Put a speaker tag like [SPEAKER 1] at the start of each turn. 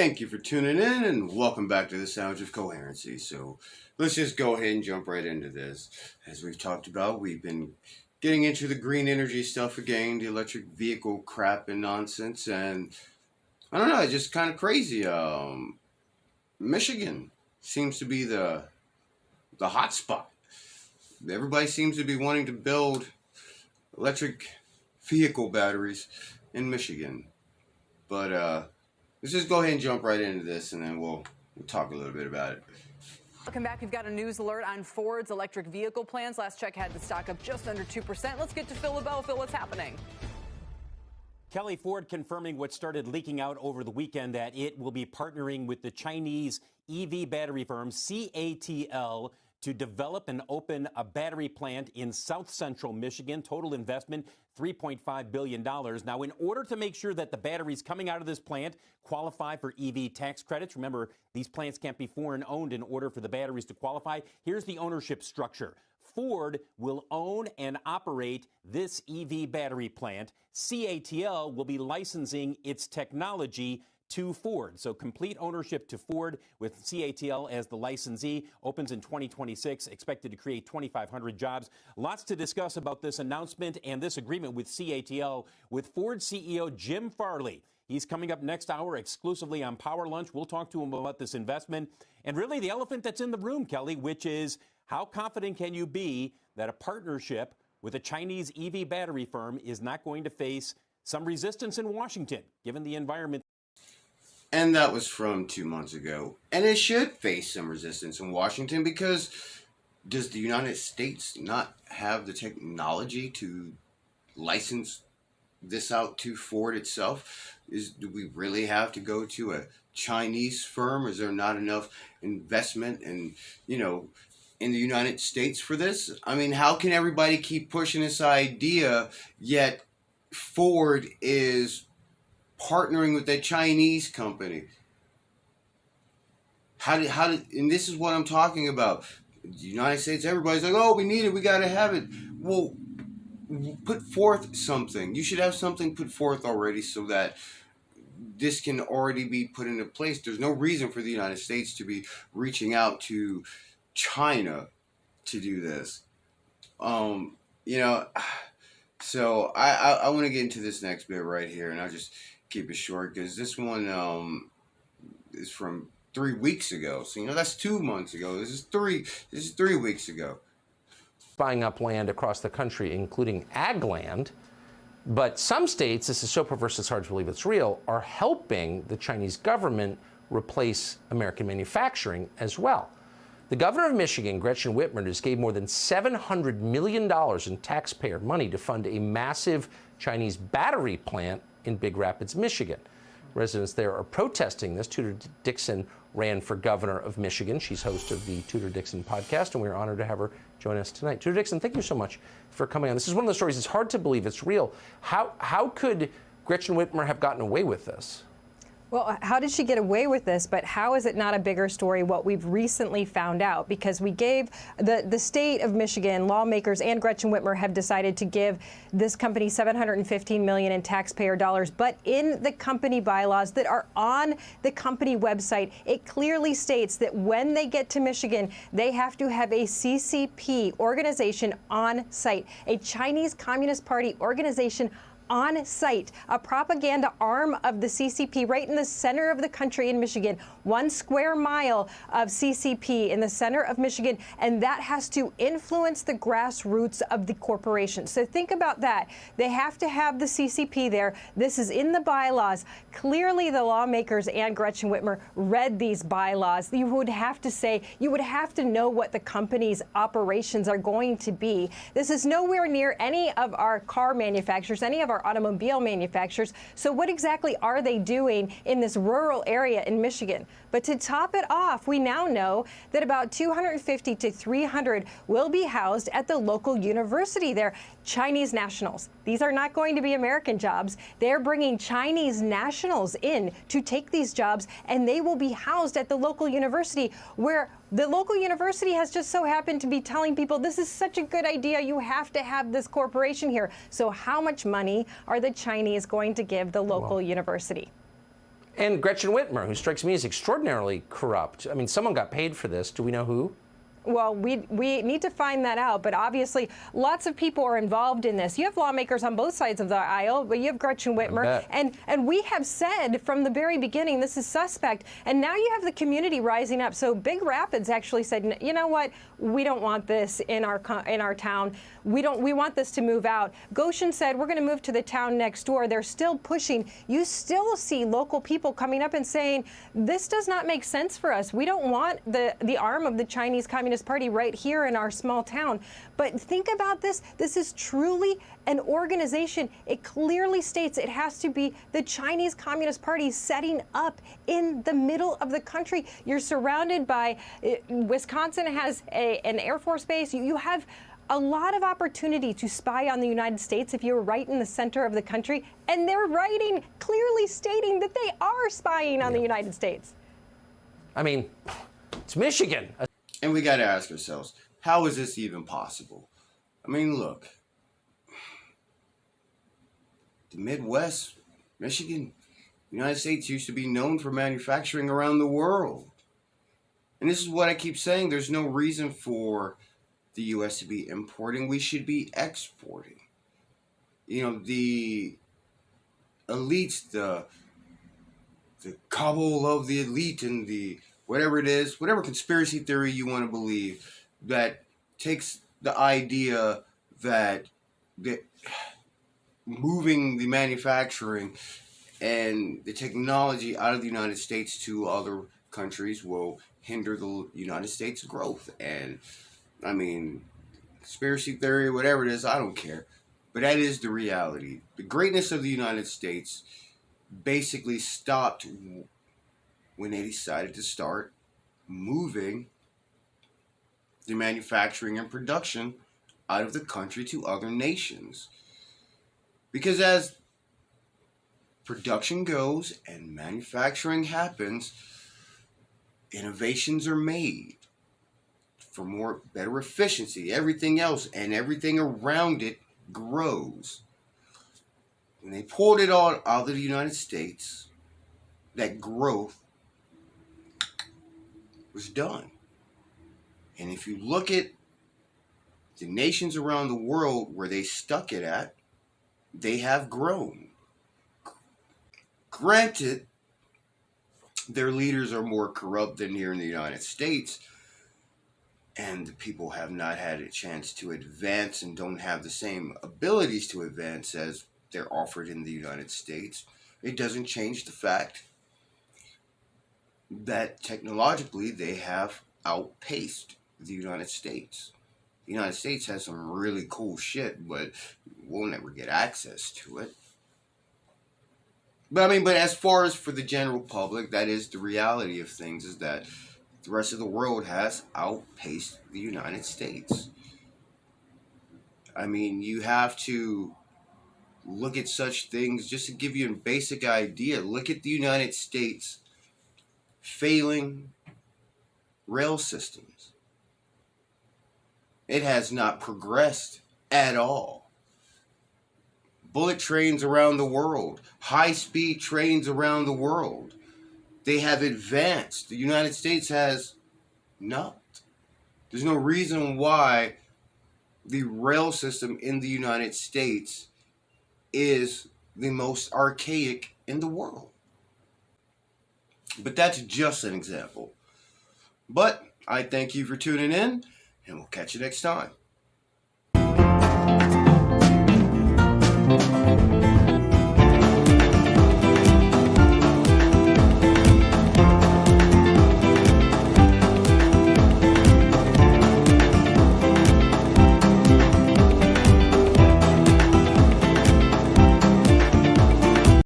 [SPEAKER 1] Thank you for tuning in and welcome back to the Sounds of Coherency. So let's just go ahead and jump right into this. As we've talked about, we've been getting into the green energy stuff again, the electric vehicle crap and nonsense, and I don't know, it's just kind of crazy. Michigan seems to be the hot spot. Everybody seems to be wanting to build electric vehicle batteries in Michigan. But let's just go ahead and jump right into this, and then we'll talk a little bit about it.
[SPEAKER 2] Welcome back. We've got a news alert on Ford's electric vehicle plans. Last check had the stock up just under 2%. Let's get to Phil LaBelle. Phil, what's happening?
[SPEAKER 3] Kelly, Ford confirming what started leaking out over the weekend, that it will be partnering with the Chinese EV battery firm CATL to develop and open a battery plant in south central Michigan. Total investment, $3.5 billion. Now, in order to make sure that the batteries coming out of this plant qualify for EV tax credits, remember, these plants can't be foreign owned in order for the batteries to qualify. Here's the ownership structure. Ford will own and operate this EV battery plant. CATL will be licensing its technology to Ford. So complete ownership to Ford with CATL as the licensee. Opens in 2026, expected to create 2,500 jobs. Lots to discuss about this announcement and this agreement with CATL with Ford CEO Jim Farley. He's coming up next hour exclusively on Power Lunch. We'll talk to him about this investment and really the elephant that's in the room, Kelly, which is how confident can you be that a partnership with a Chinese EV battery firm is not going to face some resistance in Washington, given the environment?
[SPEAKER 1] And that was from 2 months ago. And it should face some resistance in Washington because does the United States not have the technology to license this out to Ford itself? Do we really have to go to a Chinese firm? Is there not enough investment in the United States for this? I mean, how can everybody keep pushing this idea, yet Ford is partnering with a Chinese company? How did, and this is what I'm talking about. The United States, everybody's like, oh, we need it, we got to have it. Well, put forth something. You should have something put forth already so that this can already be put into place. There's no reason for the United States to be reaching out to China to do this. So I want to get into this next bit right here, and I'll just keep it short because this one is from 3 weeks ago. So that's 2 months ago. This is 3 weeks ago.
[SPEAKER 4] Buying up land across the country, including ag land. But some states, this is so perverse it's hard to believe it's real, are helping the Chinese government replace American manufacturing as well. The governor of Michigan, Gretchen Whitmer, just gave more than $700 million in taxpayer money to fund a massive Chinese battery plant in Big Rapids, Michigan. Residents there are protesting this. Tudor Dixon ran for governor of Michigan. She's host of the Tudor Dixon podcast, and we're honored to have her join us tonight. Tudor Dixon, thank you so much for coming on. This is one of the stories, it's hard to believe it's real. How could Gretchen Whitmer have gotten away with this?
[SPEAKER 5] Well, how did she get away with this? But how is it not a bigger story what we've recently found out? Because we gave the state of Michigan, lawmakers and Gretchen Whitmer have decided to give this company $715 million in taxpayer dollars. But in the company bylaws that are on the company website, it clearly states that when they get to Michigan, they have to have a CCP organization on site, a Chinese Communist Party organization on site, a propaganda arm of the CCP right in the center of the country in Michigan, 1 square mile of CCP in the center of Michigan, and that has to influence the grassroots of the corporation. So think about that. They have to have the CCP there. This is in the bylaws. Clearly, the lawmakers and Gretchen Whitmer read these bylaws. You would have to know what the company's operations are going to be. This is nowhere near any of our car manufacturers, any of our automobile manufacturers. So what exactly are they doing in this rural area in Michigan? But to top it off, we now know that about 250 to 300 will be housed at the local university there. Chinese nationals. These are not going to be American jobs. They're bringing Chinese nationals in to take these jobs, and they will be housed at the local university, where the local university has just so happened to be telling people this is such a good idea, you have to have this corporation here. So how much money are the Chinese going to give the local university?
[SPEAKER 4] And Gretchen Whitmer, who strikes me as extraordinarily corrupt. I mean, someone got paid for this. Do we know who?
[SPEAKER 5] Well, we need to find that out, but obviously lots of people are involved in this. You have lawmakers on both sides of the aisle, but you have Gretchen Whitmer, and we have said from the very beginning this is suspect, and now you have the community rising up. So Big Rapids actually said, you know what, we don't want this in our town. We want this to move out. Goshen said we're going to move to the town next door. They're still pushing. You still see local people coming up and saying this does not make sense for us. We don't want the arm of the Chinese Communist Party right here in our small town. But think about this. This is truly an organization. It clearly states it has to be the Chinese Communist Party setting up in the middle of the country. You're surrounded by Wisconsin has an Air Force base. You have a lot of opportunity to spy on the United States if you're right in the center of the country. And they're writing, clearly stating that they are spying on the United States.
[SPEAKER 4] I mean, it's Michigan.
[SPEAKER 1] And we got to ask ourselves, how is this even possible? I mean, look, the Midwest, Michigan, the United States used to be known for manufacturing around the world. And this is what I keep saying. There's no reason for the U.S. to be importing. We should be exporting. You know, the elites, the cabal of the elite and the whatever it is, whatever conspiracy theory you want to believe, that takes the idea that moving the manufacturing and the technology out of the United States to other countries will hinder the United States' growth. And I mean, conspiracy theory, whatever it is, I don't care. But that is the reality. The greatness of the United States basically stopped when they decided to start moving the manufacturing and production out of the country to other nations. Because as production goes and manufacturing happens, innovations are made for better efficiency, everything else, and everything around it grows. When they pulled it all out of the United States, that growth was done. And if you look at the nations around the world where they stuck it at, they have grown. Granted, their leaders are more corrupt than here in the United States, and the people have not had a chance to advance and don't have the same abilities to advance as they're offered in the United States. It doesn't change the fact that technologically they have outpaced the United States. The United States has some really cool shit, but we'll never get access to it. But as far as for the general public, that is the reality of things, is that the rest of the world has outpaced the United States. I mean, you have to look at such things just to give you a basic idea. Look at the United States failing rail systems. It has not progressed at all. Bullet trains around the world, high-speed trains around the world, they have advanced. The United States has not. There's no reason why the rail system in the United States is the most archaic in the world. But that's just an example. But I thank you for tuning in, and we'll catch you next time.